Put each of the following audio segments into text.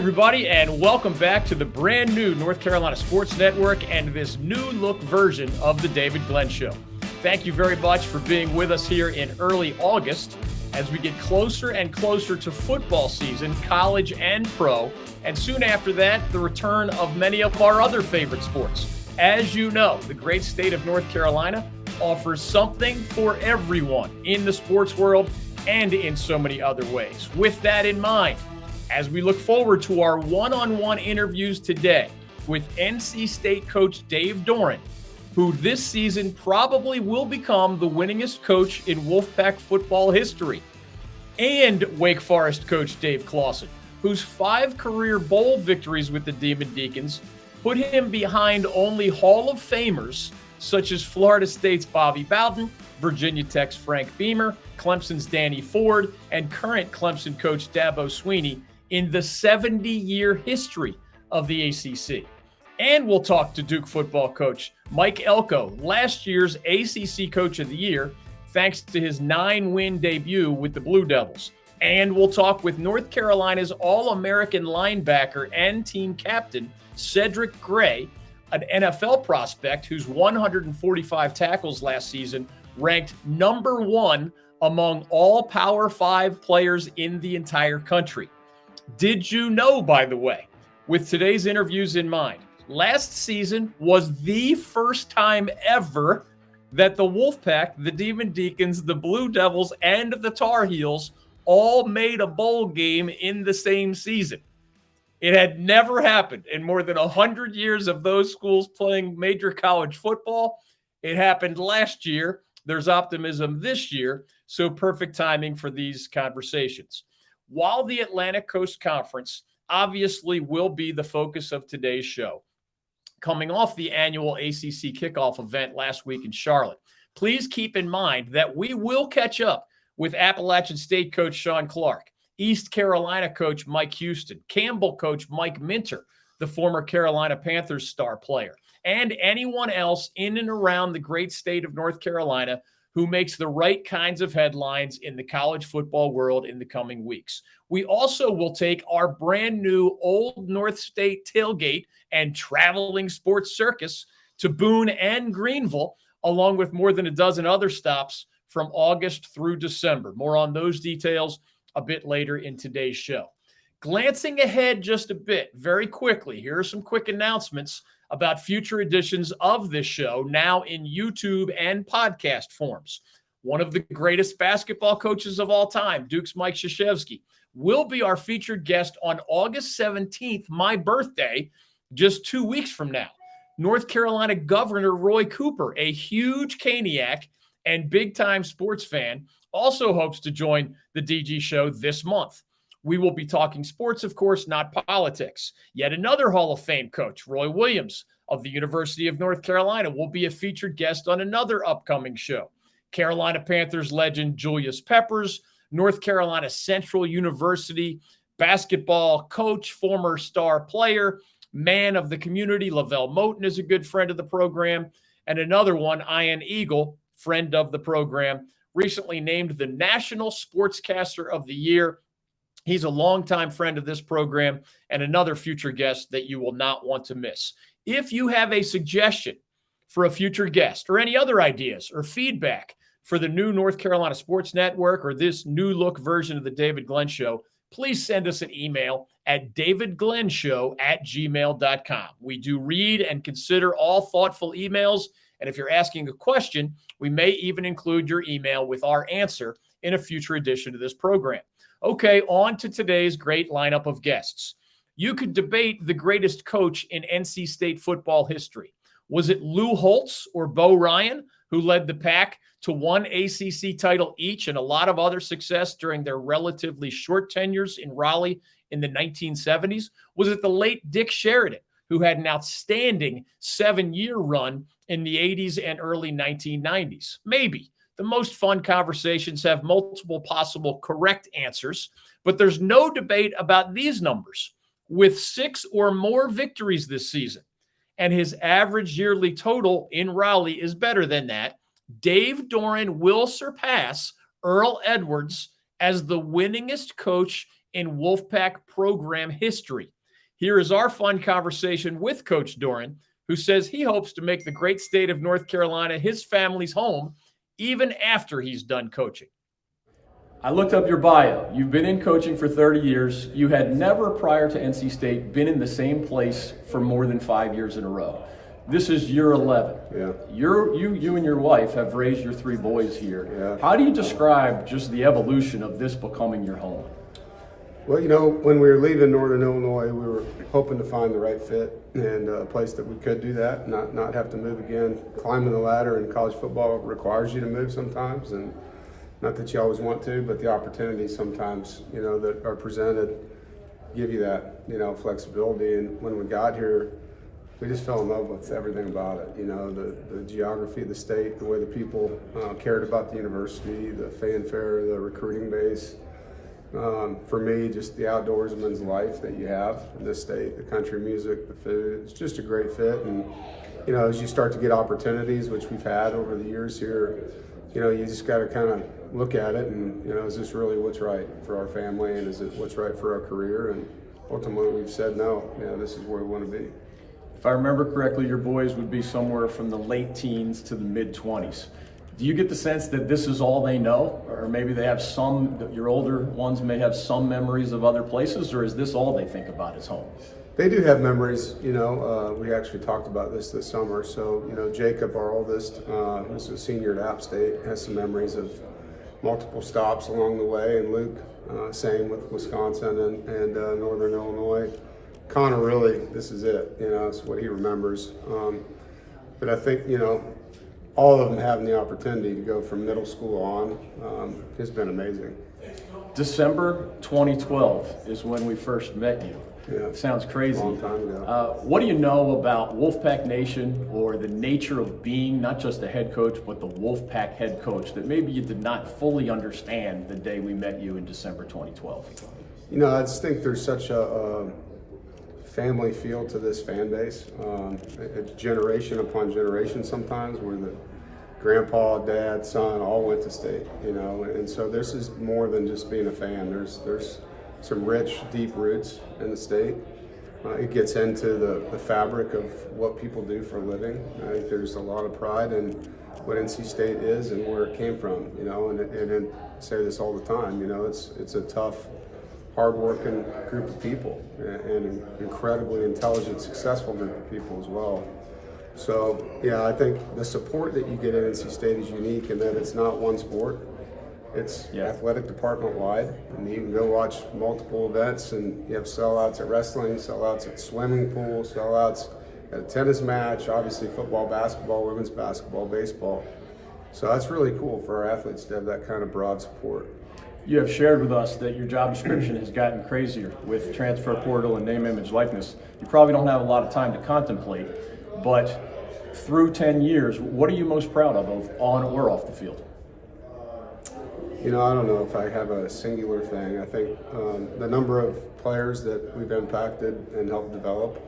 everybody, and welcome back to the brand new North Carolina Sports Network and this new look version of the David Glenn Show. Thank you very much for being with us here in early August as we get closer and closer to football season, college and pro, and soon after that, the return of many of our other favorite sports. As you know, the great state of North Carolina offers something for everyone in the sports world and in so many other ways. With that in mind, as we look forward to our one-on-one interviews today with NC State coach Dave Doeren, who this season probably will become the winningest coach in Wolfpack football history, and Wake Forest coach Dave Clawson, whose 5 career bowl victories with the Demon Deacons put him behind only Hall of Famers such as Florida State's Bobby Bowden, Virginia Tech's Frank Beamer, Clemson's Danny Ford, and current Clemson coach Dabo Swinney in the 70-year history of the ACC. And we'll talk to Duke football coach Mike Elko, last year's ACC Coach of the Year, thanks to his 9-win debut with the Blue Devils. And we'll talk with North Carolina's All-American linebacker and team captain, Cedric Gray, an NFL prospect whose 145 tackles last season ranked number 1 among all Power 5 players in the entire country. Did you know, by the way, with today's interviews in mind, last season was the first time ever that the Wolfpack, the Demon Deacons, the Blue Devils, and the Tar Heels all made a bowl game in the same season. It had never happened in more than 100 years of those schools playing major college football. It happened last year. There's optimism this year, so perfect timing for these conversations. While the Atlantic Coast Conference obviously will be the focus of today's show, coming off the annual ACC kickoff event last week in Charlotte, please keep in mind that we will catch up with Appalachian State coach Sean Clark, East Carolina coach Mike Houston, Campbell coach Mike Minter, the former Carolina Panthers star player, and anyone else in and around the great state of North Carolina who makes the right kinds of headlines in the college football world in the coming weeks. We also will take our brand new Old North State tailgate and traveling sports circus to Boone and Greenville, along with more than a dozen other stops from August through December. More on those details a bit later in today's show. Glancing ahead just a bit, very quickly, here are some quick announcements about future editions of this show, now in YouTube and podcast forms. One of the greatest basketball coaches of all time, Duke's Mike Krzyzewski, will be our featured guest on August 17th, my birthday, just 2 weeks from now. North Carolina Governor Roy Cooper, a huge Caniac and big-time sports fan, also hopes to join the DG show this month. We will be talking sports, of course, not politics. Yet another Hall of Fame coach, Roy Williams of the University of North Carolina, will be a featured guest on another upcoming show. Carolina Panthers legend Julius Peppers, North Carolina Central University basketball coach, former star player, man of the community, Lavelle Moten is a good friend of the program, and another one, Ian Eagle, friend of the program, recently named the National Sportscaster of the Year. He's a longtime friend of this program and another future guest that you will not want to miss. If you have a suggestion for a future guest or any other ideas or feedback for the new North Carolina Sports Network or this new look version of the David Glenn Show, please send us an email at davidglennshow@gmail.com. We do read and consider all thoughtful emails, and if you're asking a question, we may even include your email with our answer in a future edition of this program. Okay, on to today's great lineup of guests. You could debate the greatest coach in NC State football history. Was it Lou Holtz or Bo Ryan, who led the Pack to 1 ACC title each and a lot of other success during their relatively short tenures in Raleigh in the 1970s? Was it the late Dick Sheridan, who had an outstanding 7-year run in the 80s and early 1990s? Maybe. The most fun conversations have multiple possible correct answers, but there's no debate about these numbers. With 6 or more victories this season, and his average yearly total in Raleigh is better than that, Dave Doeren will surpass Earl Edwards as the winningest coach in Wolfpack program history. Here is our fun conversation with Coach Doeren, who says he hopes to make the great state of North Carolina his family's home even after he's done coaching. I looked up your bio. You've been in coaching for 30 years. You had never, prior to NC State, been in the same place for more than 5 years in a row. This is year 11. Yeah. You and your wife have raised your 3 boys here. Yeah. How do you describe just the evolution of this becoming your home? Well, when we were leaving Northern Illinois, we were hoping to find the right fit and a place that we could do that, not have to move again. Climbing the ladder in college football requires you to move sometimes, and not that you always want to, but the opportunities sometimes, that are presented give you that, flexibility. And when we got here, we just fell in love with everything about it. The geography of the state, the way the people cared about the university, the fanfare, the recruiting base. For me, just the outdoorsman's life that you have in this state, the country music, the food, it's just a great fit. And, as you start to get opportunities, which we've had over the years here, you just got to kind of look at it and, is this really what's right for our family, and is it what's right for our career? And ultimately we've said, no, this is where we want to be. If I remember correctly, your boys would be somewhere from the late teens to the mid-20s. Do you get the sense that this is all they know? Or maybe they have your older ones may have some memories of other places, or is this all they think about is home? They do have memories, we actually talked about this summer. So, Jacob, our oldest, who's a senior at App State, has some memories of multiple stops along the way, and Luke, same with Wisconsin and Northern Illinois. Connor, really, this is it, it's what he remembers. But I think, all of them having the opportunity to go from middle school on has been amazing. December 2012 is when we first met you. Yeah. Sounds crazy. A long time ago. What do you know about Wolfpack Nation, or the nature of being not just a head coach, but the Wolfpack head coach, that maybe you did not fully understand the day we met you in December 2012? I just think there's such a family feel to this fan base. It's generation upon generation sometimes, where the grandpa, dad, son all went to state, and so this is more than just being a fan. There's some rich, deep roots in the state. It gets into the fabric of what people do for a living. I think there's a lot of pride in what NC State is and where it came from, and I say this all the time, it's a tough, hard-working group of people, and an incredibly intelligent, successful group of people as well. So, I think the support that you get at NC State is unique in that it's not one sport. It's athletic department-wide, and you can go watch multiple events, and you have sellouts at wrestling, sellouts at swimming pool, sellouts at a tennis match, obviously football, basketball, women's basketball, baseball. So that's really cool for our athletes to have that kind of broad support. You have shared with us that your job description has gotten crazier with transfer portal and name, image, likeness. You probably don't have a lot of time to contemplate, but through 10 years, what are you most proud of, both on or off the field? I don't know if I have a singular thing. I think the number of players that we've impacted and helped develop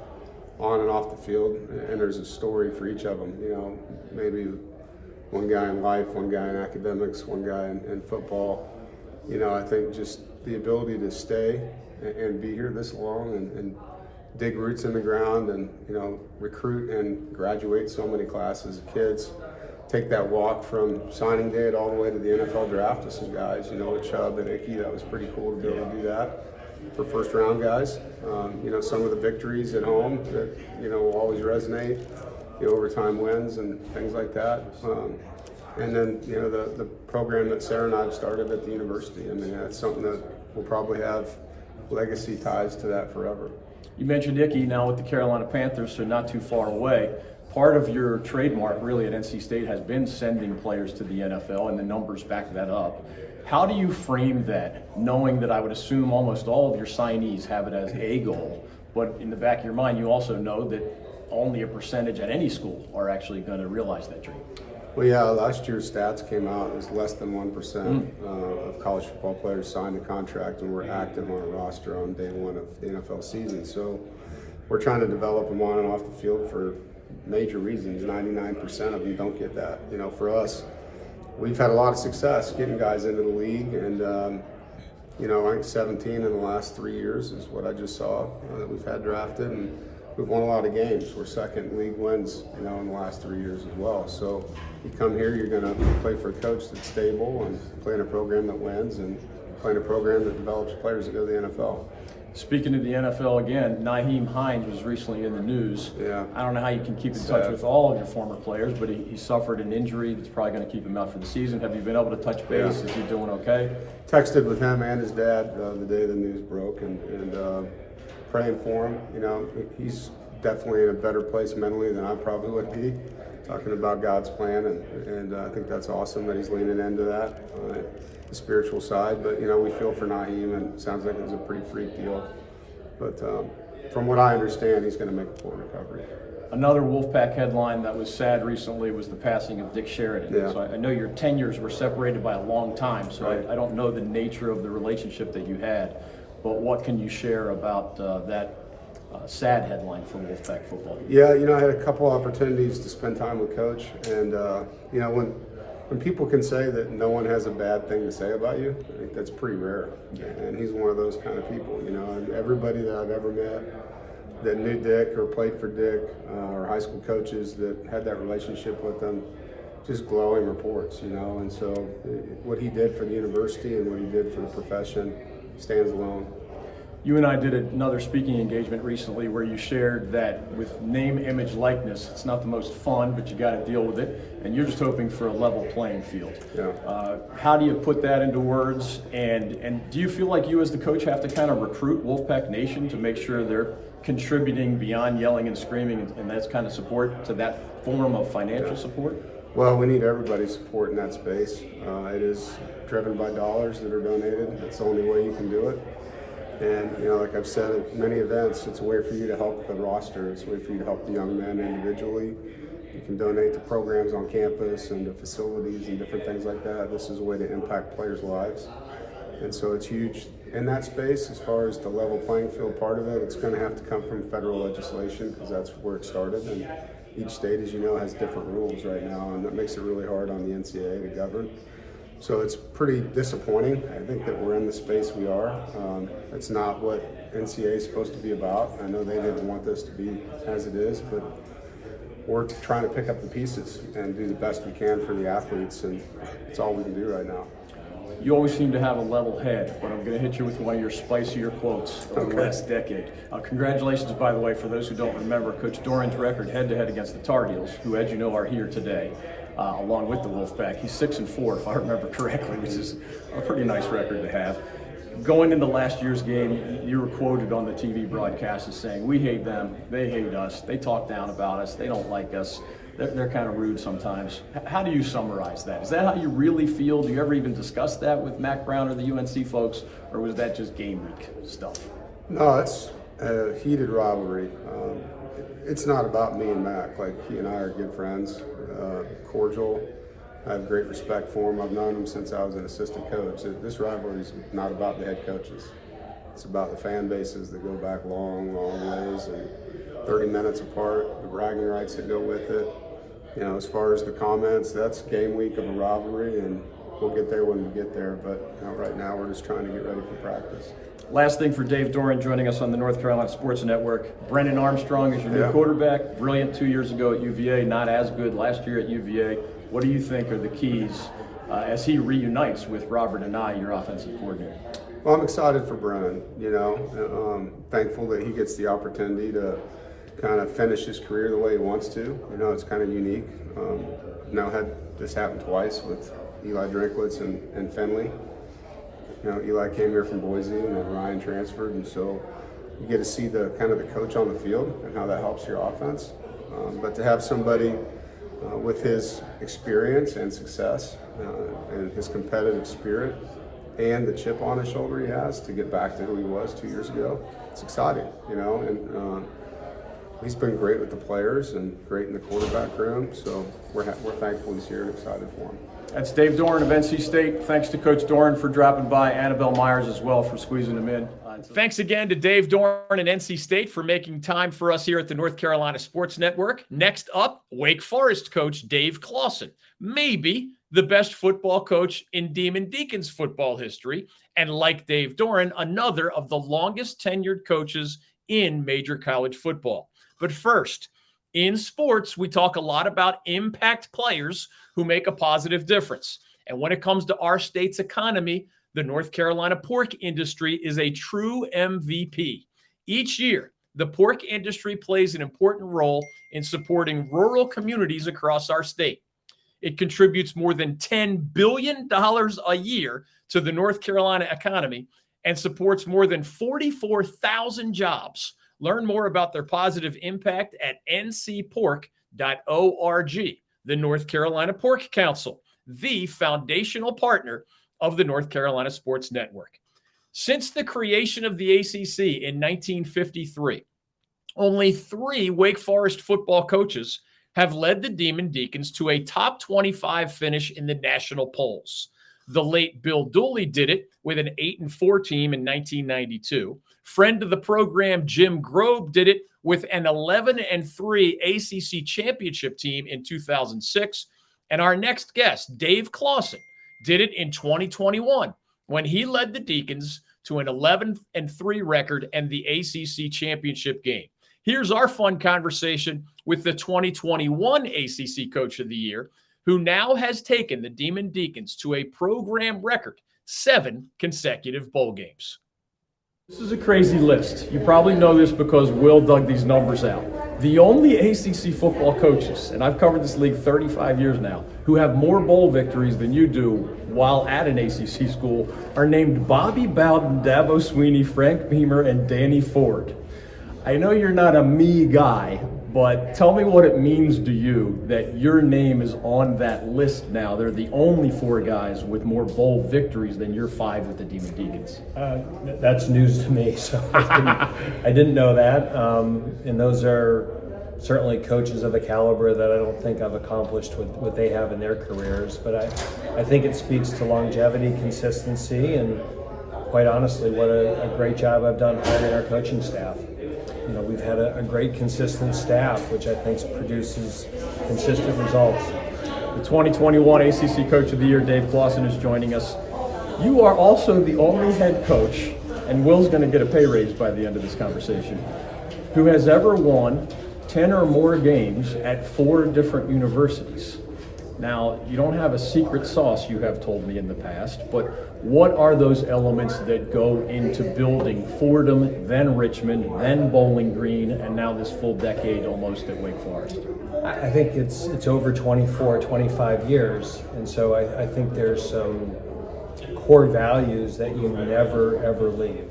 on and off the field, and there's a story for each of them. Maybe one guy in life, one guy in academics, one guy in football. I think just the ability to stay and be here this long and dig roots in the ground and, recruit and graduate so many classes of kids. Take that walk from signing day all the way to the NFL draft with some guys, with Chubb and Icky. That was pretty cool to be able to do that for first round guys. Some of the victories at home that, will always resonate, overtime wins and things like that. And then, the program that Sarah and I have started at the university. I mean, that's something that will probably have legacy ties to that forever. You mentioned Icky now with the Carolina Panthers, so not too far away. Part of your trademark really at NC State has been sending players to the NFL, and the numbers back that up. How do you frame that, knowing that I would assume almost all of your signees have it as a goal, but in the back of your mind you also know that only a percentage at any school are actually going to realize that dream? Well, last year's stats came out. It was less than 1% of college football players signed a contract and were active on a roster on day one of the NFL season. So we're trying to develop them on and off the field for major reasons. 99% of them don't get that. For us, we've had a lot of success getting guys into the league, and I think 17 in the last 3 years is what I just saw that we've had drafted, and we've won a lot of games. We're second in league wins, in the last 3 years as well. So you come here, you're going to play for a coach that's stable and play in a program that wins and play in a program that develops players that go to the NFL. Speaking of the NFL again, Nyheim Hines was recently in the news. Yeah. I don't know how you can keep in touch with all of your former players, but he suffered an injury that's probably going to keep him out for the season. Have you been able to touch base? Yeah. Is he doing okay? Texted with him and his dad the day the news broke, and praying for him. He's definitely in a better place mentally than I probably would be, talking about God's plan, and I think that's awesome that he's leaning into that. The spiritual side, but we feel for Nyheim, and it sounds like it was a pretty freak deal. But from what I understand, he's going to make a full recovery. Another Wolfpack headline that was sad recently was the passing of Dick Sheridan. Yeah. So I know your tenures were separated by a long time, so Right. I don't know the nature of the relationship that you had, but what can you share about that sad headline for Wolfpack football? Yeah, I had a couple opportunities to spend time with Coach, and when people can say that no one has a bad thing to say about you, I think that's pretty rare. And he's one of those kind of people, and everybody that I've ever met that knew Dick or played for Dick, or high school coaches that had that relationship with him, just glowing reports, and so what he did for the university and what he did for the profession stands alone. You and I did another speaking engagement recently where you shared that with name, image, likeness, it's not the most fun, but you got to deal with it, and you're just hoping for a level playing field. Yeah. How do you put that into words, and do you feel like you as the coach have to kind of recruit Wolfpack Nation to make sure they're contributing beyond yelling and screaming and that's kind of support to that form of financial support? Well, we need everybody's support in that space. It is driven by dollars that are donated. That's the only way you can do it. And, like I've said at many events, it's a way for you to help the roster. It's a way for you to help the young men individually. You can donate to programs on campus and to facilities and different things like that. This is a way to impact players' lives. And so it's huge in that space. As far as the level playing field part of it, it's going to have to come from federal legislation because that's where it started. And each state, as you know, has different rules right now, and that makes it really hard on the NCAA to govern. So it's pretty disappointing. I think that we're in the space we are. It's not what NCAA is supposed to be about. I know they didn't want this to be as it is, but we're trying to pick up the pieces and do the best we can for the athletes, and it's all we can do right now. You always seem to have a level head, but I'm going to hit you with one of your spicier quotes of the last decade. Congratulations, by the way, for those who don't remember, Coach Doeren's record head-to-head against the Tar Heels, who, as you know, are here today. Along with the Wolfpack. He's 6-4, if I remember correctly, which is a pretty nice record to have. Going into last year's game, you were quoted on the TV broadcast as saying, "We hate them, they hate us, they talk down about us, they don't like us, they're kind of rude sometimes." How do you summarize that? Is that how you really feel? Do you ever even discuss that with Mac Brown or the UNC folks, or was that just game week stuff? No, it's a heated rivalry. It's not about me and Mac. Like, he and I are good friends, cordial. I have great respect for him. I've known him since I was an assistant coach. This rivalry is not about the head coaches. It's about the fan bases that go back long, long ways, and 30 minutes apart, the bragging rights that go with it. As far as the comments, that's game week of a rivalry, and we'll get there when we get there. But right now, we're just trying to get ready for practice. Last thing for Dave Doeren joining us on the North Carolina Sports Network. Brennan Armstrong is your new quarterback. Brilliant 2 years ago at UVA, not as good last year at UVA. What do you think are the keys as he reunites with Robert Anae, your offensive coordinator? Well, I'm excited for Brennan, thankful that he gets the opportunity to kind of finish his career the way he wants to. It's kind of unique. Now had this happen twice with Eli Drinkwitz and Finley. Eli came here from Boise, and then Ryan transferred, and so you get to see the kind of the coach on the field and how that helps your offense. But to have somebody with his experience and success and his competitive spirit and the chip on his shoulder he has to get back to who he was 2 years ago, it's exciting, and he's been great with the players and great in the quarterback room, so we're thankful he's here and excited for him. That's Dave Doeren of NC State. Thanks to Coach Doeren for dropping by, Annabelle Myers as well for squeezing him in. Thanks again to Dave Doeren and NC State for making time for us here at the North Carolina Sports Network. Next up, Wake Forest coach Dave Clawson, maybe the best football coach in Demon Deacons football history, and like Dave Doeren, another of the longest tenured coaches in major college football. But first, in sports, we talk a lot about impact players who make a positive difference. And when it comes to our state's economy, the North Carolina pork industry is a true MVP. Each year, the pork industry plays an important role in supporting rural communities across our state. It contributes more than $10 billion a year to the North Carolina economy and supports more than 44,000 jobs. Learn more about their positive impact at ncpork.org. The North Carolina Pork Council, the foundational partner of the North Carolina Sports Network. Since the creation of the ACC in 1953, only 3 Wake Forest football coaches have led the Demon Deacons to a top 25 finish in the national polls. The late Bill Dooley did it with an 8-4 team in 1992. Friend of the program Jim Grobe did it with an 11-3 ACC championship team in 2006. And our next guest, Dave Clawson, did it in 2021 when he led the Deacons to an 11-3 record and the ACC championship game. Here's our fun conversation with the 2021 ACC Coach of the Year, who now has taken the Demon Deacons to a program record 7 consecutive bowl games. This is a crazy list. You probably know this because Will dug these numbers out. The only ACC football coaches, and I've covered this league 35 years now, who have more bowl victories than you do while at an ACC school are named Bobby Bowden, Dabo Sweeney, Frank Beamer, and Danny Ford. I know you're not a me guy, but tell me what it means to you that your name is on that list now. They're the only 4 guys with more bowl victories than your 5 with the Demon Deacons. That's news to me, so I didn't know that. And those are certainly coaches of a caliber that I don't think I've accomplished with what they have in their careers. But I think it speaks to longevity, consistency, and quite honestly, what a great job I've done hiring our coaching staff. You know, we've had a great, consistent staff, which I think produces consistent results. The 2021 ACC Coach of the Year, Dave Clawson, is joining us. You are also the only head coach, and Will's going to get a pay raise by the end of this conversation, who has ever won 10 or more games at 4 different universities. Now, you don't have a secret sauce, you have told me in the past, but what are those elements that go into building Fordham, then Richmond, then Bowling Green, and now this full decade almost at Wake Forest? I think it's over 24, 25 years, and so I think there's some core values that you never, ever leave.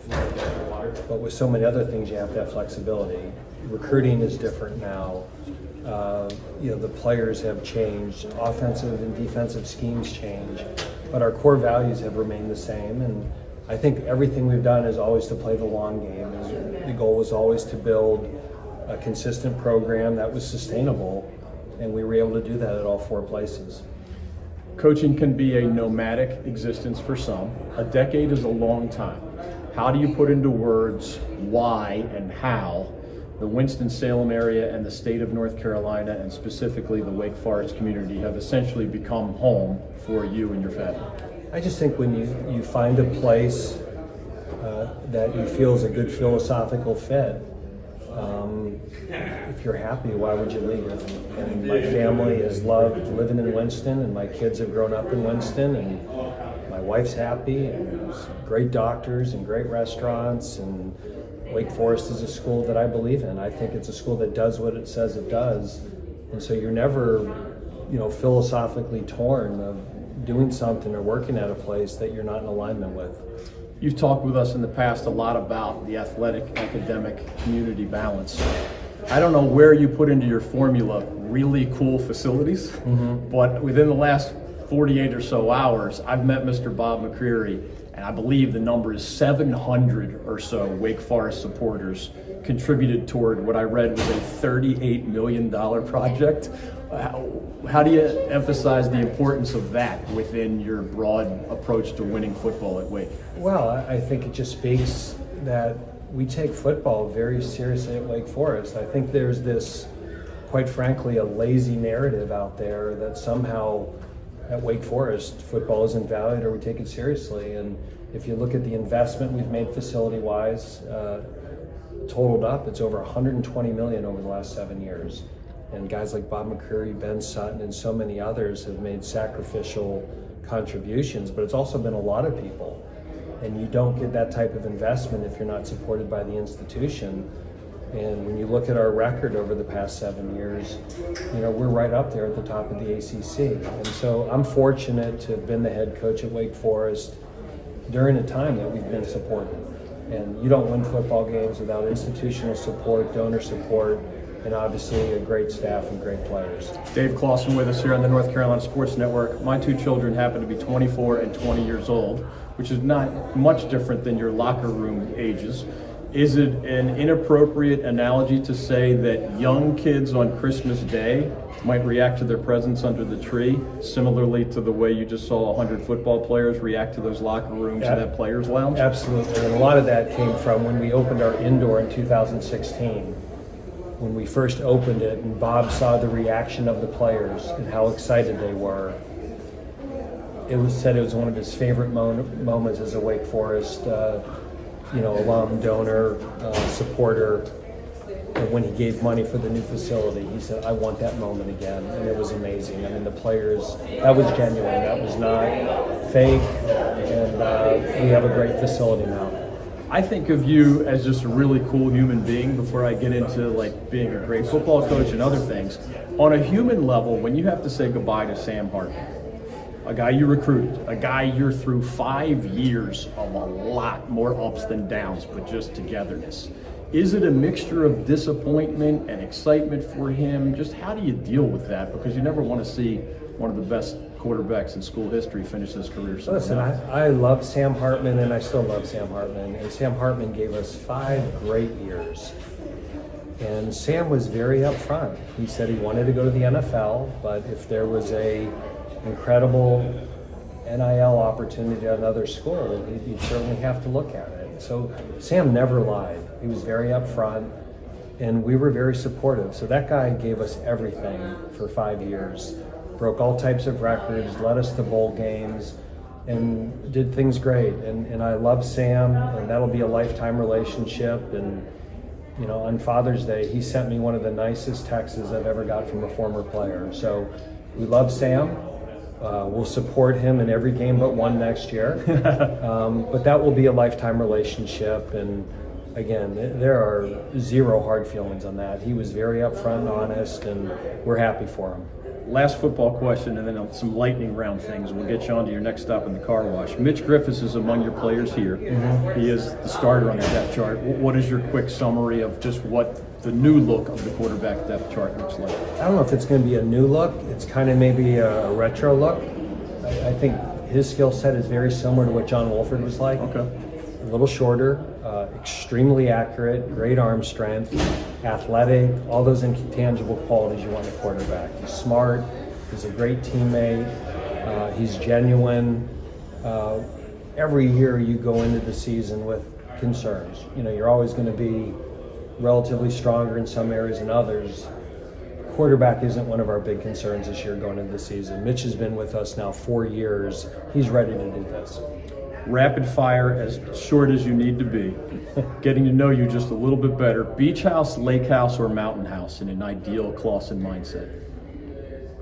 But with so many other things, you have to have flexibility. Recruiting is different now. The players have changed, offensive and defensive schemes change, but our core values have remained the same. And I think everything we've done is always to play the long game. The goal was always to build a consistent program that was sustainable, and we were able to do that at all 4 places. Coaching can be a nomadic existence for some. A decade is a long time. How do you put into words why and how the Winston-Salem area and the state of North Carolina, and specifically the Wake Forest community, have essentially become home for you and your family? I just think when you find a place that you feel is a good philosophical fit, if you're happy, why would you leave? And my family has loved living in Winston, and my kids have grown up in Winston, and my wife's happy, and there's great doctors and great restaurants, and Wake Forest is a school that I believe in. I think it's a school that does what it says it does, and so you're never, philosophically torn of doing something or working at a place that you're not in alignment with. You've talked with us in the past a lot about the athletic, academic, community balance. I don't know where you put into your formula really cool facilities, but within the last 48 or so hours, I've met Mr. Bob McCreary, and I believe the number is 700 or so Wake Forest supporters contributed toward what I read was a $38 million project. How do you emphasize the importance of that within your broad approach to winning football at Wake? Well, I think it just speaks that we take football very seriously at Wake Forest. I think there's this, quite frankly, a lazy narrative out there that somehow at Wake Forest football isn't valued or we take it seriously. And if you look at the investment we've made facility-wise, totaled up, it's over $120 million over the last 7 years. And guys like Bob McCreary, Ben Sutton, and so many others have made sacrificial contributions, but it's also been a lot of people. And you don't get that type of investment if you're not supported by the institution. And when you look at our record over the past 7 years, we're right up there at the top of the ACC. And so I'm fortunate to have been the head coach at Wake Forest during a time that we've been supported. And you don't win football games without institutional support, donor support, and obviously a great staff and great players. Dave Clawson with us here on the North Carolina Sports Network. My two children happen to be 24 and 20 years old, which is not much different than your locker room ages. Is it an inappropriate analogy to say that young kids on Christmas Day might react to their presence under the tree similarly to the way you just saw 100 football players react to those locker rooms and that players' lounge? Absolutely, and a lot of that came from when we opened our indoor in 2016. When we first opened it and Bob saw the reaction of the players and how excited they were, it was said it was one of his favorite moments as a Wake Forest alum, donor, supporter. And when he gave money for the new facility, he said, I want that moment again. And it was amazing. I mean, the players, that was genuine. That was not fake. And we have a great facility now. I think of you as just a really cool human being before I get into being a great football coach and other things. On a human level, when you have to say goodbye to Sam Hartman, a guy you recruited, a guy you're through 5 years of a lot more ups than downs, but just togetherness. Is it a mixture of disappointment and excitement for him? Just how do you deal with that? Because you never want to see one of the best quarterbacks in school history finish his career. Listen, I love Sam Hartman, and I still love Sam Hartman. And Sam Hartman gave us 5 great years. And Sam was very upfront. He said he wanted to go to the NFL, but if there was a incredible NIL opportunity at another school, he'd certainly have to look at it. So Sam never lied. He was very upfront, and we were very supportive. So that guy gave us everything for 5 years, broke all types of records, led us to bowl games, and did things great. And I love Sam, and that'll be a lifetime relationship. And on Father's Day, he sent me one of the nicest texts I've ever got from a former player. So we love Sam. We'll support him in every game but one next year. But that will be a lifetime relationship. And again, there are zero hard feelings on that. He was very upfront and honest, and we're happy for him. Last football question, and then some lightning round things. We'll get you on to your next stop in the car wash. Mitch Griffiths is among your players here. Mm-hmm. He is the starter on the depth chart. What is your quick summary of just what the new look of the quarterback depth chart looks like? I don't know if it's going to be a new look. It's kind of maybe a retro look. I think his skill set is very similar to what John Wolford was like. Okay. A little shorter, extremely accurate, great arm strength, athletic, all those intangible qualities you want in a quarterback. He's smart, he's a great teammate, he's genuine. Every year you go into the season with concerns. You're always going to be relatively stronger in some areas than others. Quarterback isn't one of our big concerns this year going into the season. Mitch has been with us now 4 years. He's ready to do this. Rapid fire, as short as you need to be. Getting to know you just a little bit better. Beach house, lake house, or mountain house in an ideal Clawson mindset?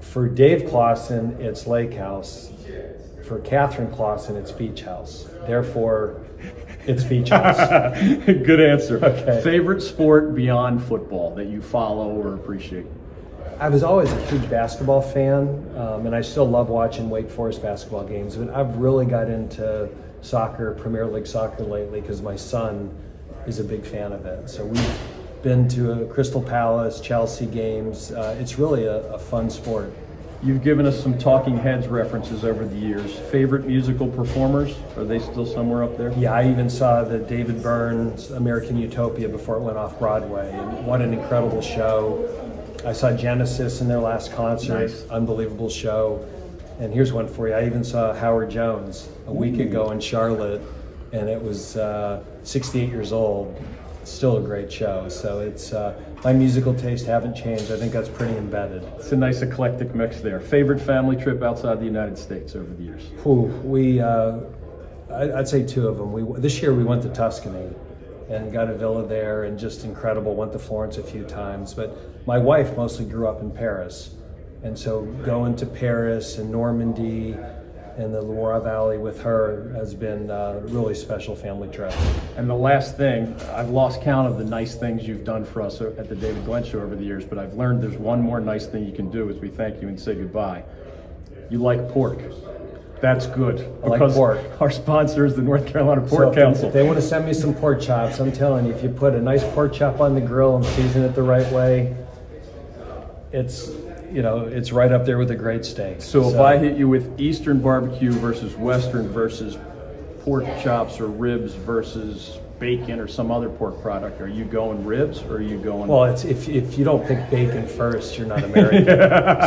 For Dave Clawson, it's lake house. For Catherine Clawson, it's beach house. Therefore, it's beach house. Good answer. Okay. Favorite sport beyond football that you follow or appreciate? I was always a huge basketball fan, and I still love watching Wake Forest basketball games. But I've really got into soccer, Premier League soccer lately, because my son is a big fan of it. So we've been to Crystal Palace, Chelsea games. It's really a fun sport. You've given us some Talking Heads references over the years. Favorite musical performers? Are they still somewhere up there? Yeah, I even saw the David Byrne's American Utopia before it went off Broadway, and what an incredible show. I saw Genesis in their last concert. Nice. Unbelievable show. And here's one for you. I even saw Howard Jones a week ago in Charlotte. and it was 68 years old. Still a great show. So it's my musical taste haven't changed. I think that's pretty embedded. It's a nice eclectic mix there. Favorite family trip outside the United States over the years? I'd say two of them. This year we went to Tuscany and got a villa there, and just incredible. Went to Florence a few times, but my wife mostly grew up in Paris, and so going to Paris and Normandy and the Loire Valley with her has been a really special family trip. And the last thing, I've lost count of the nice things you've done for us at the David Glenn Show over the years, but I've learned there's one more nice thing you can do as we thank you and say goodbye. You like pork. That's good. I like pork. Our sponsor is the North Carolina Pork Council. If they want to send me some pork chops, I'm telling you, if you put a nice pork chop on the grill and season it the right way, it's right up there with a great steak. So if I hit you with Eastern barbecue versus Western versus pork chops or ribs versus bacon or some other pork product, are you going ribs or are you going? Well, it's if you don't pick bacon first, you're not American.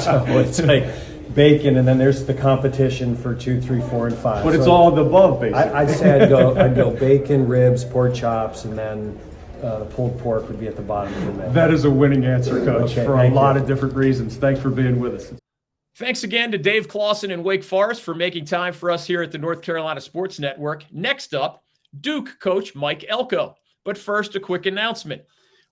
So it's like bacon, and then there's the competition for 2, 3, 4, and 5. But it's all of the above, basically. I'd say I'd go bacon, ribs, pork chops, and then the pulled pork would be at the bottom of the menu. That is a winning answer, Coach, Okay, for a lot of different reasons. Thanks for being with us. Thanks again to Dave Clawson in Wake Forest for making time for us here at the North Carolina Sports Network. Next up, Duke coach Mike Elko. But first, a quick announcement.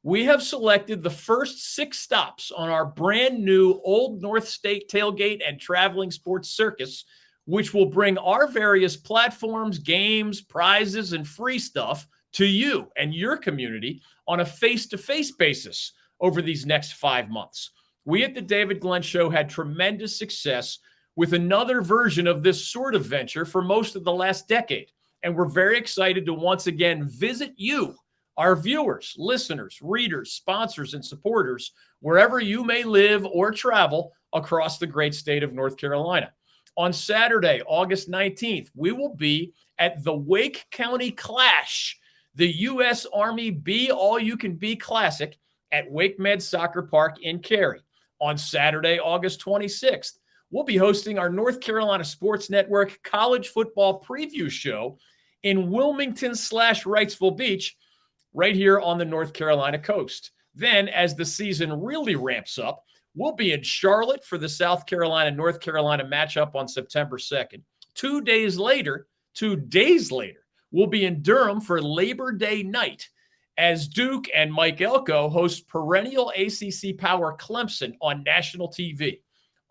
We have selected the first 6 stops on our brand new Old North State tailgate and traveling sports circus, which will bring our various platforms, games, prizes, and free stuff to you and your community on a face-to-face basis over these next 5 months. We at the David Glenn Show had tremendous success with another version of this sort of venture for most of the last decade, and we're very excited to once again visit you, our viewers, listeners, readers, sponsors, and supporters, wherever you may live or travel across the great state of North Carolina. On Saturday, August 19th, we will be at the Wake County Clash, the U.S. Army Be All You Can Be Classic at Wake Med Soccer Park in Cary. On Saturday, August 26th, we'll be hosting our North Carolina Sports Network college football preview show in Wilmington/Wrightsville Beach, right here on the North Carolina coast. Then, as the season really ramps up, we'll be in Charlotte for the South Carolina-North Carolina matchup on September 2nd. 2 days later, we'll be in Durham for Labor Day night as Duke and Mike Elko host perennial ACC power Clemson on national TV.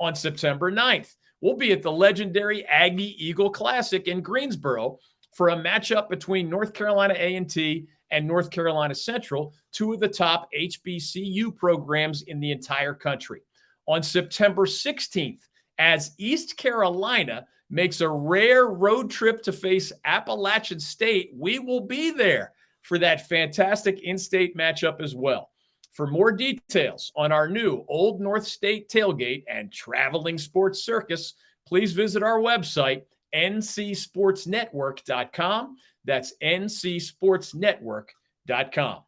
On September 9th, we'll be at the legendary Aggie Eagle Classic in Greensboro for a matchup between North Carolina A&T and North Carolina Central, 2 of the top HBCU programs in the entire country. On September 16th, as East Carolina makes a rare road trip to face Appalachian State, we will be there for that fantastic in-state matchup as well. For more details on our new Old North State tailgate and traveling sports circus, please visit our website, ncsportsnetwork.com. That's ncsportsnetwork.com.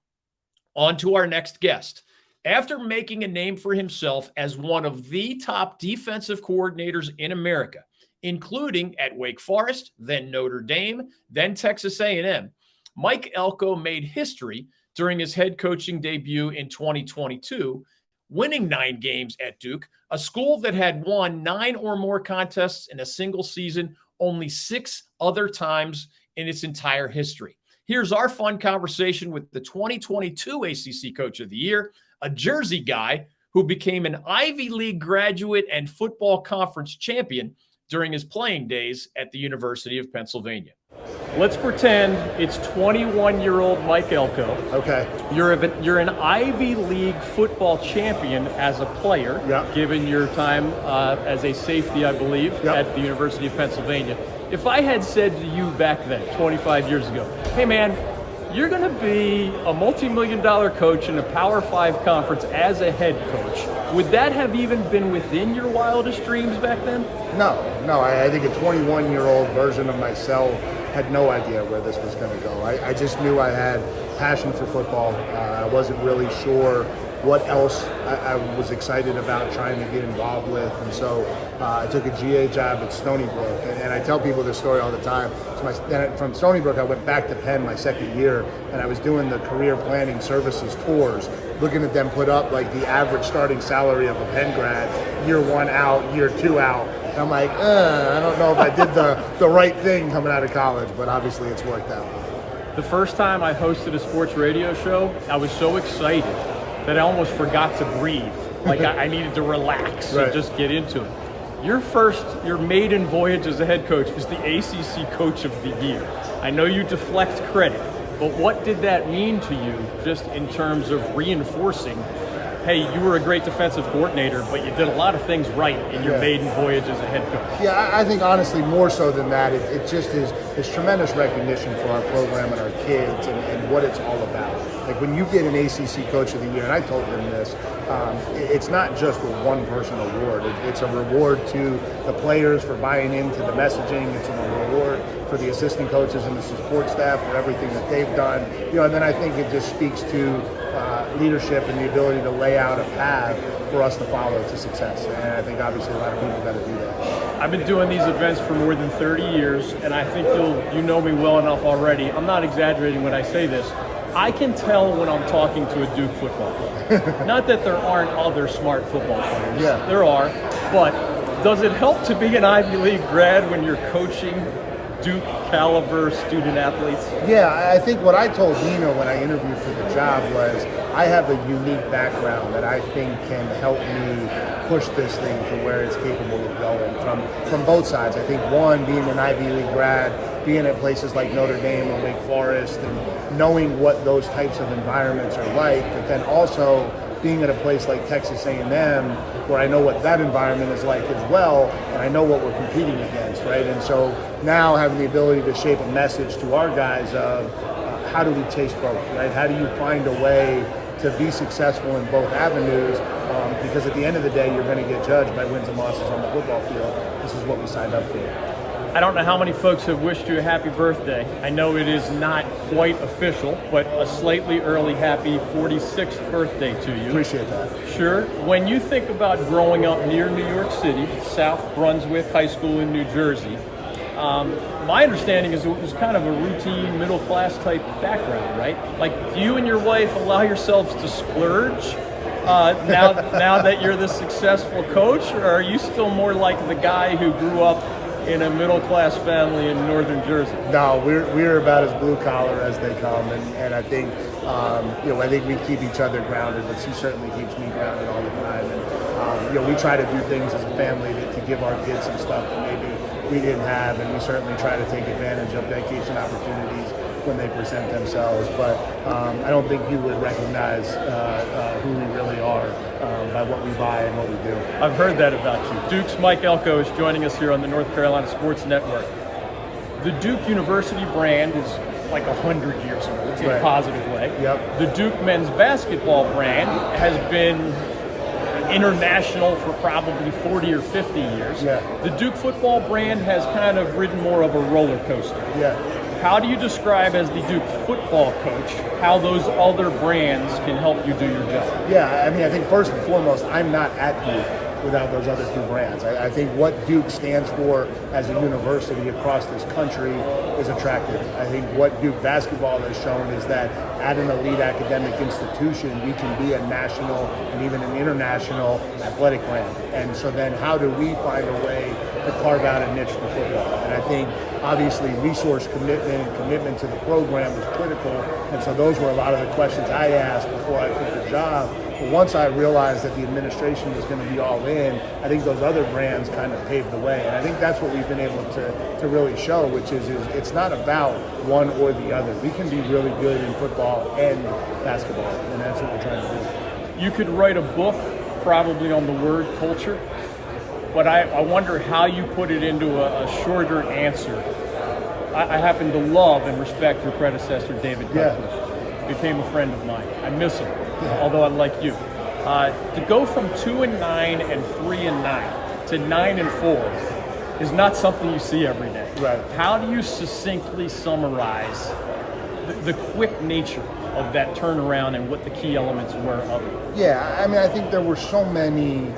On to our next guest. After making a name for himself as one of the top defensive coordinators in America, including at Wake Forest, then Notre Dame, then Texas A&M, Mike Elko made history during his head coaching debut in 2022, winning 9 games at Duke, a school that had won 9 or more contests in a single season only 6 other times in its entire history. Here's our fun conversation with the 2022 ACC Coach of the Year, a Jersey guy who became an Ivy League graduate and football conference champion during his playing days at the University of Pennsylvania. Let's pretend it's 21-year-old Mike Elko. Okay. You're an Ivy League football champion as a player, given your time as a safety, I believe, at the University of Pennsylvania. If I had said to you back then, 25 years ago, hey man, you're going to be a multi-million-dollar coach in a Power 5 conference as a head coach, would that have even been within your wildest dreams back then? No. I think a 21-year-old version of myself had no idea where this was going to go. I just knew I had passion for football. I wasn't really sure what else I was excited about trying to get involved with. And so I took a GA job at Stony Brook. And I tell people this story all the time. So from Stony Brook, I went back to Penn my second year, and I was doing the career planning services tours, looking at them put up like the average starting salary of a Penn grad, year 1 out, year 2 out. And I'm like, I don't know if I did the right thing coming out of college, but obviously it's worked out. The first time I hosted a sports radio show, I was so excited that I almost forgot to breathe. Like I needed to relax and just get into it. Your maiden voyage as a head coach is the ACC Coach of the Year. I know you deflect credit, but what did that mean to you just in terms of reinforcing, hey, you were a great defensive coordinator, but you did a lot of things right in your maiden voyage as a head coach? Yeah, I think honestly more so than that, it just is tremendous recognition for our program and our kids and what it's all about. Like when you get an ACC Coach of the Year, and I told them this, it's not just a one-person award. It's a reward to the players for buying into the messaging. It's a reward for the assistant coaches and the support staff for everything that they've done. And then I think it just speaks to leadership and the ability to lay out a path for us to follow to success. And I think obviously a lot of people got to do that. I've been doing these events for more than 30 years, and I think you know me well enough already. I'm not exaggerating when I say this. I can tell when I'm talking to a Duke football player. Not that there aren't other smart football players. Yeah. There are. But does it help to be an Ivy League grad when you're coaching Duke caliber student athletes? Yeah, I think what I told Nino when I interviewed for the job was I have a unique background that I think can help me push this thing to where it's capable of going from both sides. I think one, being an Ivy League grad, being at places like Notre Dame or Wake Forest and knowing what those types of environments are like, but then also being at a place like Texas A&M where I know what that environment is like as well, and I know what we're competing against, right? And so now having the ability to shape a message to our guys of how do we chase both, right? How do you find a way to be successful in both avenues? Because at the end of the day, you're going to get judged by wins and losses on the football field. This is what we signed up for. I don't know how many folks have wished you a happy birthday. I know it is not quite official, but a slightly early happy 46th birthday to you. Appreciate that. Sure. When you think about growing up near New York City, South Brunswick High School in New Jersey, my understanding is it was kind of a routine middle-class type background, right? Like, do you and your wife allow yourselves to splurge now that you're the successful coach, or are you still more like the guy who grew up in a middle-class family in northern Jersey? No, we're about as blue-collar as they come, and I think I think we keep each other grounded, but she certainly keeps me grounded all the time. And we try to do things as a family to give our kids some stuff that maybe we didn't have, and we certainly try to take advantage of vacation opportunities when they present themselves. But I don't think you would recognize who we really are by what we buy and what we do. I've heard that about you. Duke's Mike Elko is joining us here on the North Carolina Sports Network. The Duke University brand is like 100 years old in a positive way. Yep. The Duke men's basketball brand has been international for probably 40 or 50 years. Yeah. The Duke football brand has kind of ridden more of a roller coaster. Yeah. How do you describe, as the Duke football coach, how those other brands can help you do your job? Yeah, I mean, I think first and foremost, I'm not at Duke without those other two brands. I think what Duke stands for as a university across this country is attractive. I think what Duke basketball has shown is that at an elite academic institution, we can be a national and even an international athletic brand. And so then how do we find a way to carve out a niche for football? And I think obviously resource commitment and commitment to the program is critical. And so those were a lot of the questions I asked before I took the job. But once I realized that the administration was going to be all in, I think those other brands kind of paved the way. And I think that's what we've been able to really show, which is it's not about one or the other. We can be really good in football and basketball, and that's what we're trying to do. You could write a book probably on the word culture, but I wonder how you put it into a shorter answer. I happen to love and respect your predecessor, David Cutcliffe. Became a friend of mine. I miss him, although I like you. To go from 2-9 and 3-9 to 9-4 is not something you see every day. Right. How do you succinctly summarize the quick nature of that turnaround and what the key elements were of it. Yeah, I mean, I think there were so many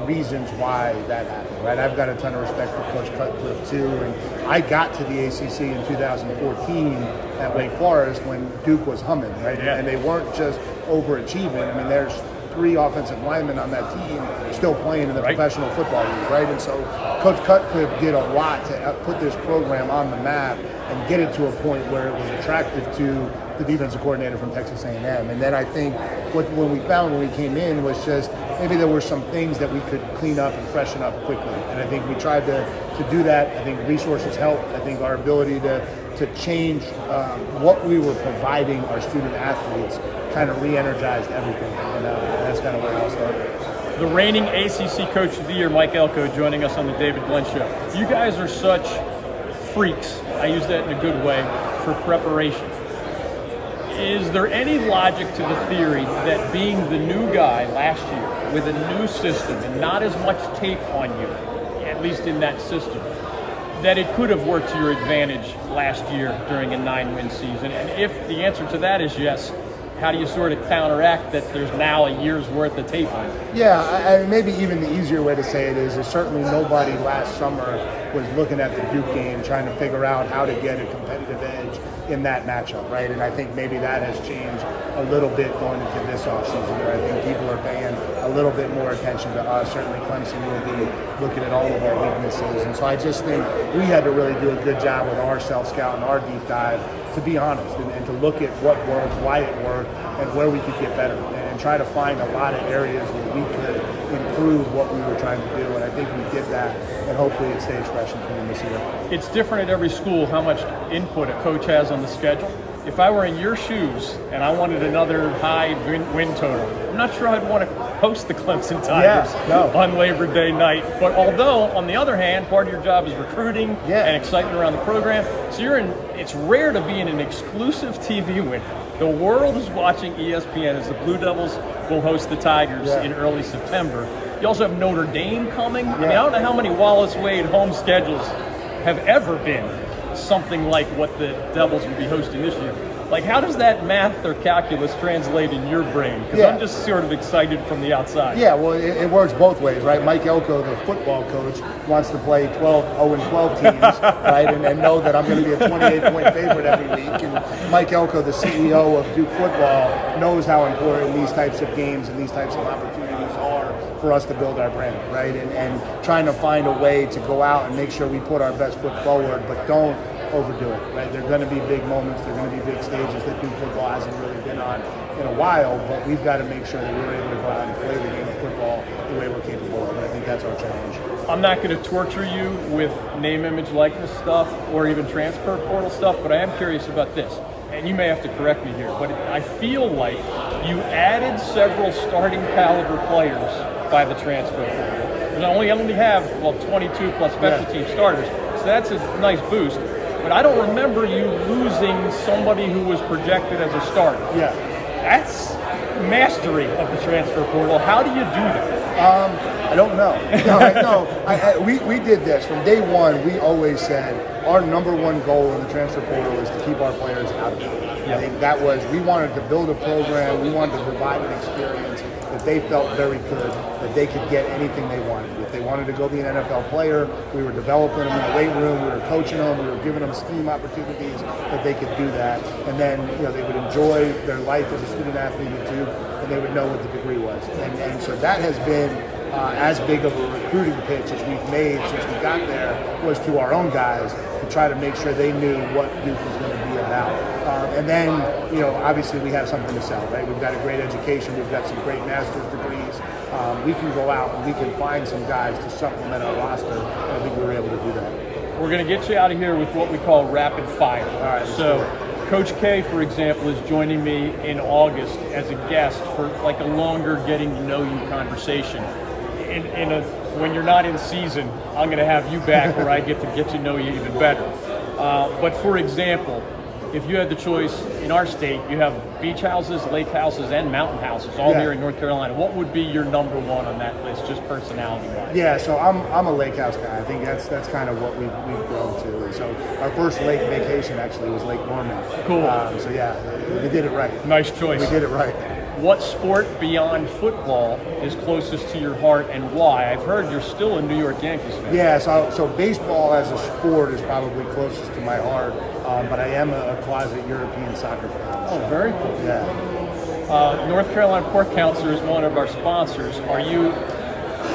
reasons why that happened, right? I've got a ton of respect for Coach Cutcliffe too, and I got to the ACC in 2014 at Wake Forest when Duke was humming, right? Yeah. And they weren't just overachieving. I mean, there's 3 offensive linemen on that team still playing in the professional football league, right? And so Coach Cutcliffe did a lot to put this program on the map and get it to a point where it was attractive to the defensive coordinator from Texas A&M. And then I think when we found when we came in was just maybe there were some things that we could clean up and freshen up quickly. And I think we tried to do that. I think resources helped. I think our ability to change what we were providing our student athletes kind of re-energized everything. And that's kind of where it all started. The reigning ACC Coach of the Year, Mike Elko, joining us on the David Glenn Show. You guys are such freaks, I use that in a good way, for preparation. Is there any logic to the theory that being the new guy last year with a new system and not as much tape on you, at least in that system, that it could have worked to your advantage last year during a 9-win season? And if the answer to that is yes, how do you sort of counteract that there's now a year's worth of tape on it? Yeah, I maybe even the easier way to say it is certainly nobody last summer was looking at the Duke game trying to figure out how to get a competitive edge in that matchup, right? And I think maybe that has changed a little bit going into this offseason, where I think people are paying a little bit more attention to us. Certainly Clemson will be looking at all of our weaknesses. And so I just think we had to really do a good job with our self-scout and our deep dive, to be honest, and to look at what worked, why it worked, and where we could get better, and try to find a lot of areas where we could improve what we were trying to do. And I think we did that, and hopefully it stays fresh and clean this year. It's different at every school how much input a coach has on the schedule. If I were in your shoes and I wanted another high win total, I'm not sure I'd want to host the Clemson Tigers on Labor Day night. But although, on the other hand, part of your job is recruiting and excitement around the program, so it's rare to be in an exclusive TV window. The world is watching ESPN as the Blue Devils will host the Tigers in early September. You also have Notre Dame coming. I mean, I don't know how many Wallace Wade home schedules have ever been something like what the Devils will be hosting this year. Like, how does that math or calculus translate in your brain? Because I'm just sort of excited from the outside. Yeah, well, it works both ways, right? Mike Elko, the football coach, wants to play 0-12 teams, right? And know that I'm going to be a 28-point favorite every week. And Mike Elko, the CEO of Duke football, knows how important these types of games and these types of opportunities are for us to build our brand, right? And trying to find a way to go out and make sure we put our best foot forward, but don't overdo it, right? There are going to be big moments, there are going to be big stages that Duke football hasn't really been on in a while, but we've got to make sure that we're able to go out and play the game of football the way we're capable of, and I think that's our challenge. I'm not going to torture you with name, image, likeness stuff or even transfer portal stuff, but I am curious about this, and you may have to correct me here, but I feel like you added several starting caliber players by the transfer portal. You only have 22 plus special team starters, so that's a nice boost. But I don't remember you losing somebody who was projected as a starter. Yeah. That's mastery of the transfer portal. How do you do that? I don't know. We did this. From day one, we always said our number one goal in the transfer portal is to keep our players out of it. I think that was, we wanted to build a program, we wanted to provide an experience that they felt very good, that they could get anything they wanted. If they wanted to go be an NFL player, we were developing them in the weight room, we were coaching them, we were giving them scheme opportunities that they could do that. And then they would enjoy their life as a student athlete at Duke, and they would know what the degree was. And so that has been as big of a recruiting pitch as we've made since we got there, was to our own guys to try to make sure they knew what Duke was going to be about. And then, obviously we have something to sell, right? We've got a great education, we've got some great master's degrees. We can go out and we can find some guys to supplement our roster, and I think we were able to do that. We're going to get you out of here with what we call rapid fire. All right, so Coach K, for example, is joining me in August as a guest for like a longer getting to know you conversation. When you're not in season, I'm going to have you back where I get to know you even better. But for example, if you had the choice in our state, you have beach houses, lake houses, and mountain houses all here in North Carolina. What would be your number one on that list, just personality-wise? Yeah, so I'm a lake house guy. I think that's kind of what we've grown to. And so our first lake vacation actually was Lake Norman. Cool. So yeah, we did it right. Nice choice. We did it right. What sport beyond football is closest to your heart and why? I've heard you're still a New York Yankees fan. Yeah, so baseball as a sport is probably closest to my heart, but I am a closet European soccer fan. Oh, very cool. Yeah. North Carolina Pork Counselor is one of our sponsors. Are you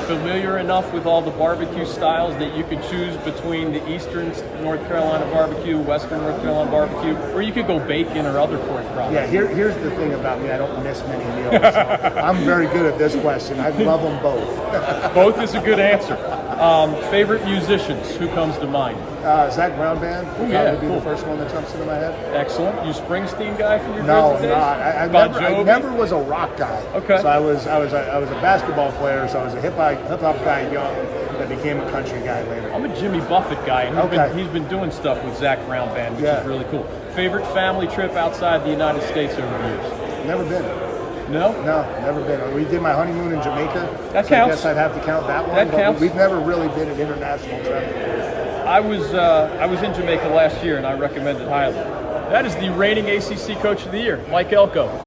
familiar enough with all the barbecue styles that you could choose between the Eastern North Carolina barbecue, Western North Carolina barbecue, or you could go bacon or other pork products? Yeah, here's the thing about me. I don't miss many meals. So I'm very good at this question. I love them both. Both is a good answer. Favorite musicians, who comes to mind? Zach Brown Band would probably be the first one that jumps into my head. Excellent. You Springsteen guy from your No, Grizzlies I'm days? not. I never was a rock guy. Okay. So I was a basketball player. So I was a hip hop guy young that became a country guy later. I'm a Jimmy Buffett guy, and he's been doing stuff with Zach Brown Band, which is really cool. Favorite family trip outside the United States over the years? Never been. No? No, never been. We did my honeymoon in Jamaica. That so counts. I guess I'd have to count that one. That counts. We've never really been an international travel. I was in Jamaica last year, and I recommend it highly. That is the reigning ACC Coach of the Year, Mike Elko.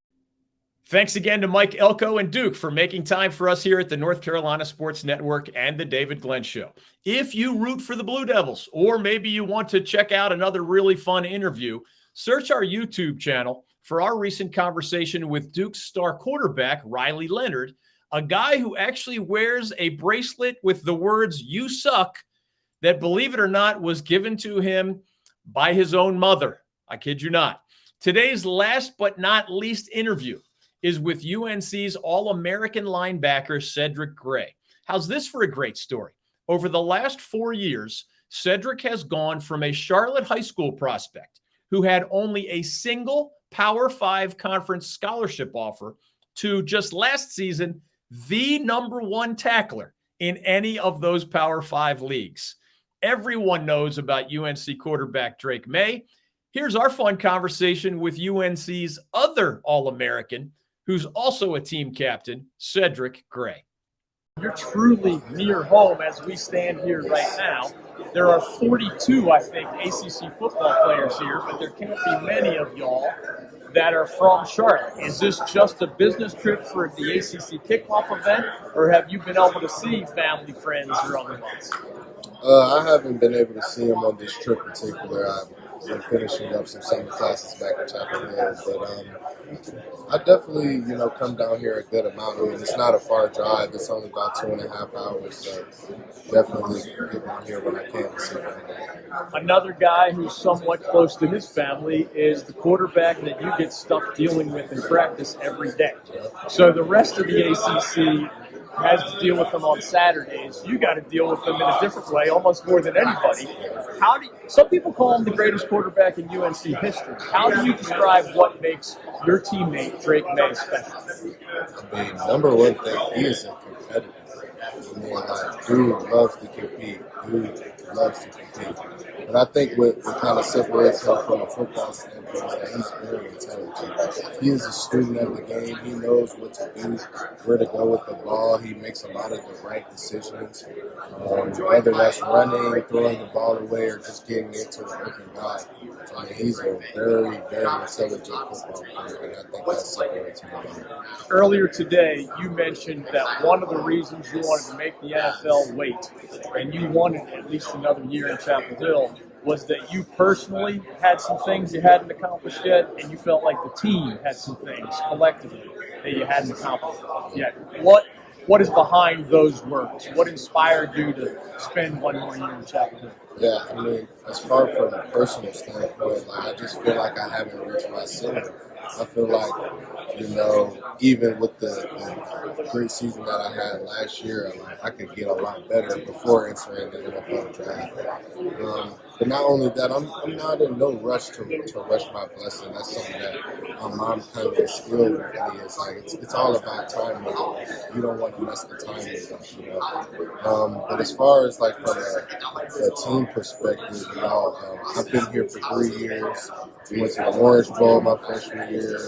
Thanks again to Mike Elko and Duke for making time for us here at the North Carolina Sports Network and the David Glenn Show. If you root for the Blue Devils, or maybe you want to check out another really fun interview, search our YouTube channel for our recent conversation with Duke's star quarterback, Riley Leonard, a guy who actually wears a bracelet with the words "You suck" that, believe it or not, was given to him by his own mother. I kid you not. Today's last but not least interview is with UNC's All-American linebacker, Cedric Gray. How's this for a great story? Over the last 4 years, Cedric has gone from a Charlotte high school prospect who had only a single Power 5 conference scholarship offer to just last season, the #1 tackler in any of those Power 5 leagues. Everyone knows about UNC quarterback Drake May. Here's our fun conversation with UNC's other All-American, who's also a team captain, Cedric Gray. You're truly near home as we stand here right now. There are 42, I think, ACC football players here, but there can't be many of y'all that are from Charlotte. Is this just a business trip for the ACC kickoff event, or have you been able to see family, friends, or other ones? I haven't been able to see him on this trip in particular. I've been finishing up some summer classes back in Chapel Hill, but I definitely, come down here a good amount. I mean, it's not a far drive. It's only about 2.5 hours, so definitely get down here when I can to see him. Another guy who's somewhat close to his family is the quarterback that you get stuck dealing with in practice every day. So the rest of the ACC has to deal with them on Saturdays. You got to deal with them in a different way, almost more than anybody. Some people call him the greatest quarterback in UNC history. How do you describe what makes your teammate Drake May special? I mean, number one thing, he is a competitor. I mean, dude loves to compete. Dude loves to compete. But I think what kind of separates him from a football standpoint is that he's very intelligent. He is a student of the game. He knows what to do, where to go with the ball. He makes a lot of the right decisions, whether that's running, throwing the ball away, or just getting into the open guy. I mean, he's a very, very intelligent football player, and I think that separates him a lot. Earlier today, you mentioned that one of the reasons you wanted to make the NFL wait, and you wanted at least another year in Chapel Hill, was that you personally had some things you hadn't accomplished yet, and you felt like the team had some things collectively that you hadn't accomplished yet. What is behind those words? What inspired you to spend one more year in Chapel Hill? Yeah, I mean, as far from a personal standpoint, I just feel like I haven't reached my ceiling. I feel like, even with the great season that I had last year, I could get a lot better before entering the NFL draft. But not only that, I'm not in no rush to rush my blessing. That's something that my mom kind of instilled with me. It's like it's all about timing. You don't want to mess the timing up, But as far as like from a team perspective, I've been here for 3 years. We went to the Orange Bowl my freshman year,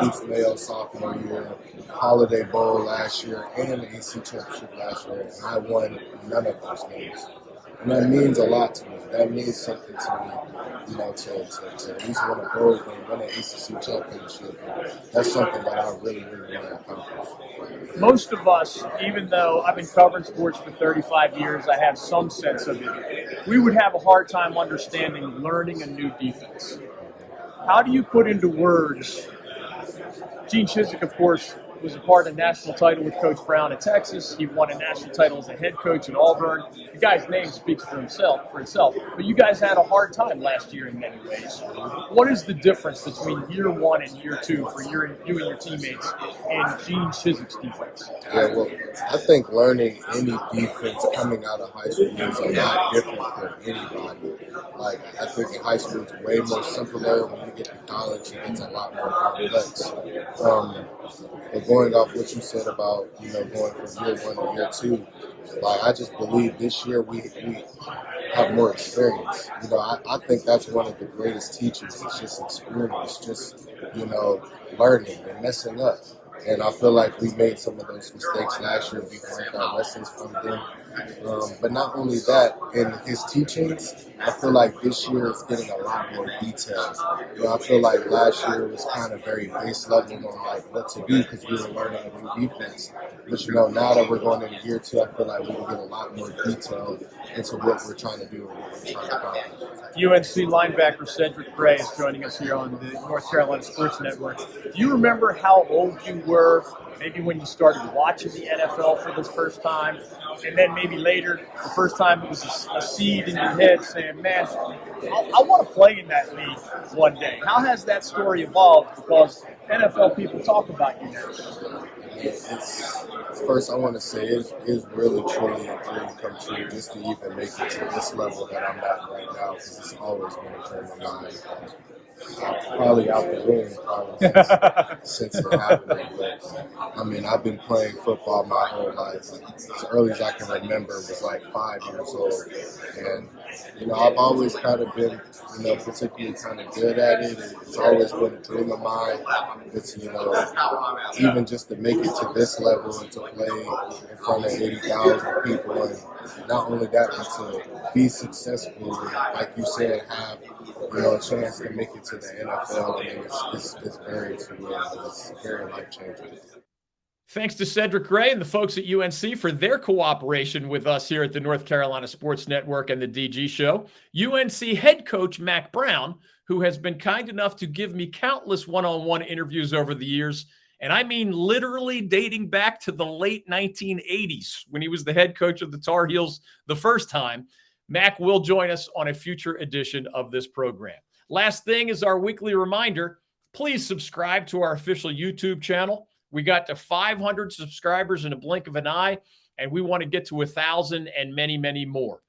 East Mayo sophomore year, Holiday Bowl last year, and the AC Championship last year, and I won none of those games. And that means a lot to me. That means something to me, to at least win a bowl game, win an ACC championship. That's something that I really, really want to accomplish. Most of us, even though I've been covering sports for 35 years, I have some sense of it. We would have a hard time understanding learning a new defense. How do you put into words? Gene Chizik, of course, was a part of the national title with Coach Brown at Texas. He won a national title as a head coach at Auburn. The guy's name speaks for itself. But you guys had a hard time last year in many ways. What is the difference between year one and year two for you and your teammates and Gene Chizik's defense? Yeah, well, I think learning any defense coming out of high school is a lot different for anybody. Like, I think in high school it's way more simpler. When you get to college, it gets a lot more complex. But going off what you said about, going from year one to year two, like, I just believe this year we have more experience. I think that's one of the greatest teachers. It's just experience, just, learning and messing up. And I feel like we made some of those mistakes last year. We learned our lessons from them. But not only that, in his teachings, I feel like this year it's getting a lot more detailed. I feel like last year was kind of very base level on like what to do because we were learning a new defense. But now that we're going into year two, I feel like we can get a lot more detail into what we're trying to do and what we're trying to accomplish. UNC linebacker Cedric Gray is joining us here on the North Carolina Sports Network. Do you remember how old you were, maybe when you started watching the NFL for the first time, and then maybe later, the first time it was a seed in your head saying, man, I want to play in that league one day. How has that story evolved? Because NFL people talk about you now. First, I want to say it's really, truly a dream come true just to even make it to this level that I'm at right now, because it's always been a dream of mine. I'm probably out the room since it happened. But, I've been playing football my whole life. As early as I can remember was like 5 years old. And, I've always kind of been, particularly kind of good at it. It's always been a dream of mine. It's, even just to make it to this level and to play in front of 80,000 people. And not only that, but to be successful and, like you said, have a chance to make it to the NFL. It's very surreal. It's very life-changing. Thanks to Cedric Gray and the folks at UNC for their cooperation with us here at the North Carolina Sports Network and the DG Show. UNC head coach Mack Brown, who has been kind enough to give me countless one-on-one interviews over the years, and I mean literally dating back to the late 1980s when he was the head coach of the Tar Heels the first time. Mack will join us on a future edition of this program. Last thing is our weekly reminder. Please subscribe to our official YouTube channel. We got to 500 subscribers in a blink of an eye, and we want to get to 1,000 and many, many more.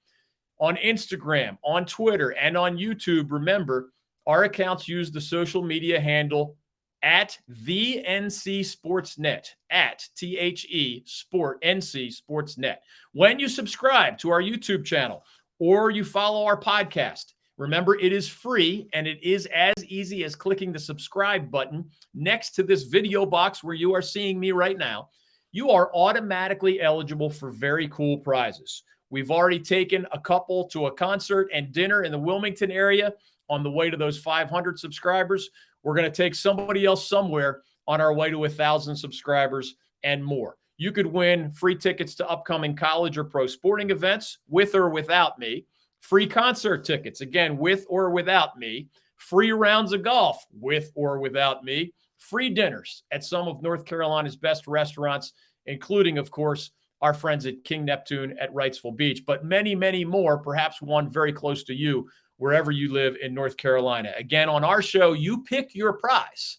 On Instagram, on Twitter, and on YouTube, remember, our accounts use the social media handle at the NC Sportsnet, at THE Sport NC Sportsnet. When you subscribe to our YouTube channel or you follow our podcast, remember, it is free, and it is as easy as clicking the subscribe button next to this video box where you are seeing me right now. You are automatically eligible for very cool prizes. We've already taken a couple to a concert and dinner in the Wilmington area on the way to those 500 subscribers. We're going to take somebody else somewhere on our way to 1,000 subscribers and more. You could win free tickets to upcoming college or pro sporting events with or without me. Free concert tickets, again, with or without me. Free rounds of golf, with or without me. Free dinners at some of North Carolina's best restaurants, including, of course, our friends at King Neptune at Wrightsville Beach. But many, many more, perhaps one very close to you, wherever you live in North Carolina. Again, on our show, you pick your prize.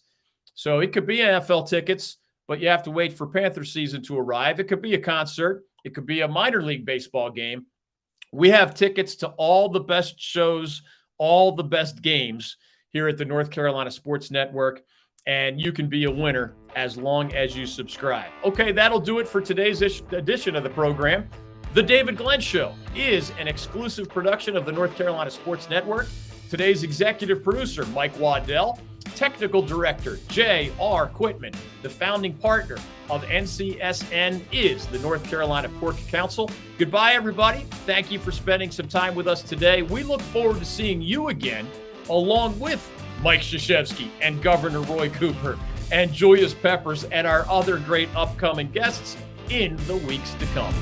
So it could be NFL tickets, but you have to wait for Panther season to arrive. It could be a concert. It could be a minor league baseball game. We have tickets to all the best shows, all the best games here at the North Carolina Sports Network, and you can be a winner as long as you subscribe. Okay, that'll do it for today's edition of the program. The David Glenn Show is an exclusive production of the North Carolina Sports Network. Today's executive producer, Mike Waddell. Technical director, J.R. Quitman. The founding partner of NCSN is the North Carolina Pork Council. Goodbye, everybody. Thank you for spending some time with us today. We look forward to seeing you again, along with Mike Krzyzewski and Governor Roy Cooper and Julius Peppers and our other great upcoming guests in the weeks to come.